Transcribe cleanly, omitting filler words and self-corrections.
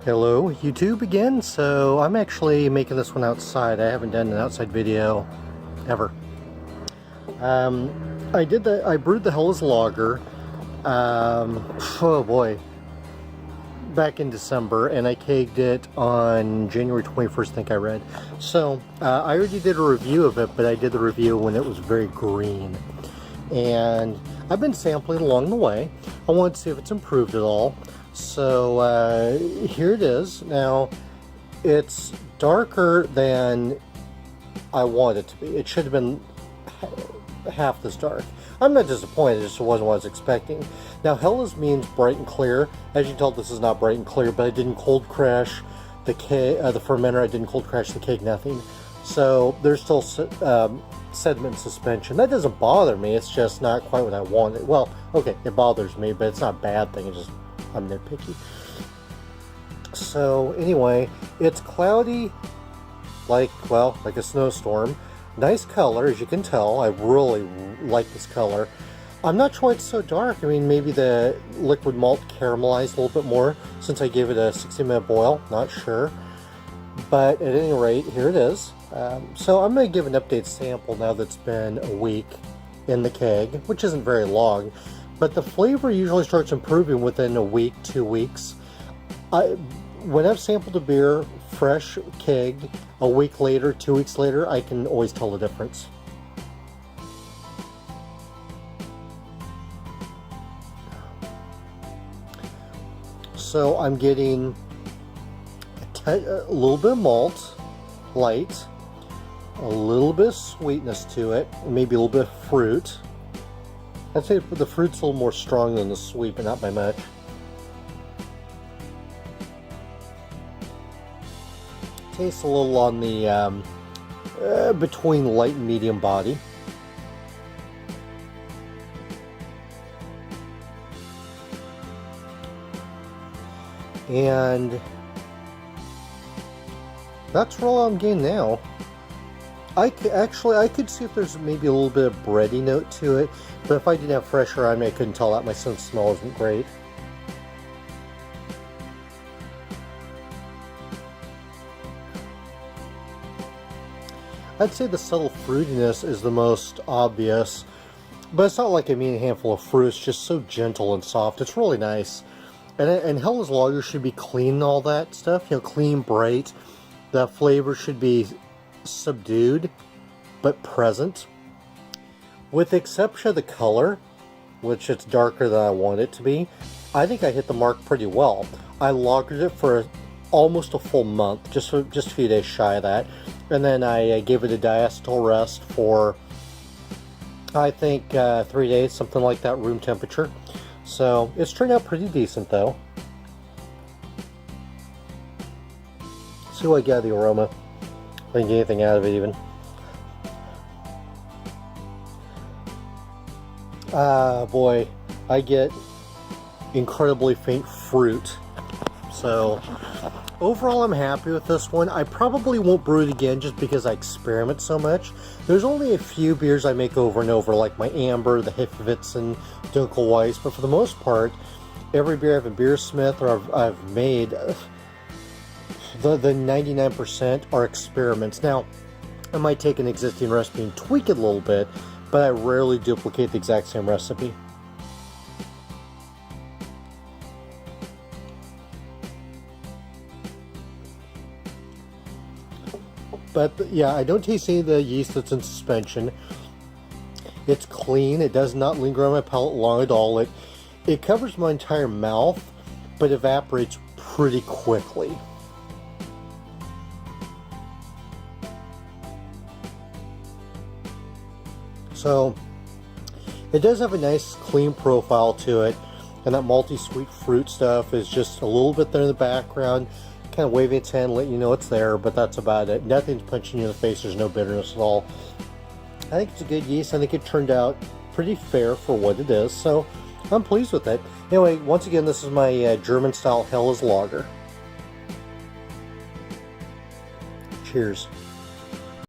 Hello YouTube again. So I'm actually making this one outside. I haven't done an outside video ever. I brewed the Helles Lager oh boy, back in December, and I kegged it on January 21st, I think I read. So I already did a review of it, but I did the review when it was very green, and I've been sampling along the way. I wanted to see if it's improved at all. So here it is. Now it's darker than I want it to be. It should have been half this dark. I'm not disappointed, it just wasn't what I was expecting. Now Helles means bright and clear. As you can tell, this is not bright and clear, but I didn't cold crash the fermenter. I didn't cold crash the keg, nothing. So there's still sediment suspension. That doesn't bother me, it's just not quite what I wanted. Well, okay, it bothers me, but it's not a bad thing, it's just I'm nitpicky. So anyway, it's cloudy, like a snowstorm. Nice color, as you can tell. I really like this color. I'm not sure why it's so dark. I mean, maybe the liquid malt caramelized a little bit more since I gave it a 60-minute boil. Not sure. But at any rate, here it is. So I'm going to give an update sample now that's been a week in the keg, which isn't very long. But the flavor usually starts improving within a week, 2 weeks. When I've sampled a beer, fresh kegged, a week later, 2 weeks later, I can always tell the difference. So I'm getting a little bit of malt, light, a little bit of sweetness to it, and maybe a little bit of fruit. I'd say the fruit's a little more strong than the sweet, but not by much. Tastes a little on the between light and medium body. And that's all I'm getting now. I could see if there's maybe a little bit of bready note to it, but if I didn't have fresh around me, I couldn't tell that. My sense of smell isn't great. I'd say the subtle fruitiness is the most obvious, but it's not like I mean a handful of fruit. It's just so gentle and soft. It's really nice. And Helles Lager should be clean and all that stuff. You know, clean, bright. The flavor should be subdued, but present. With the exception of the color, which it's darker than I want it to be, I think I hit the mark pretty well. I lagered it for almost a full month, just a few days shy of that. And then I gave it a diacetyl rest for, I think, 3 days, something like that, room temperature. So it's turned out pretty decent, though. See what I get out of the aroma. I didn't get anything out of it, even. Boy, I get incredibly faint fruit. So overall, I'm happy with this one. I probably won't brew it again just because I experiment so much. There's only a few beers I make over and over, like my Amber, the Hefeweizen, Dunkelweiss, but for the most part, every beer I've a Beersmith or I've made, the 99% are experiments. Now, I might take an existing recipe and tweak it a little bit, but I rarely duplicate the exact same recipe. But yeah, I don't taste any of the yeast that's in suspension. It's clean. It does not linger on my palate long at all. It covers my entire mouth, but evaporates pretty quickly. So it does have a nice clean profile to it, and that malty sweet fruit stuff is just a little bit there in the background, kind of waving its hand, letting you know it's there, but that's about it. Nothing's punching you in the face. There's no bitterness at all. I think it's a good yeast. I think it turned out pretty fair for what it is, so I'm pleased with it. Anyway, once again, this is my German-style Helles Lager. Cheers.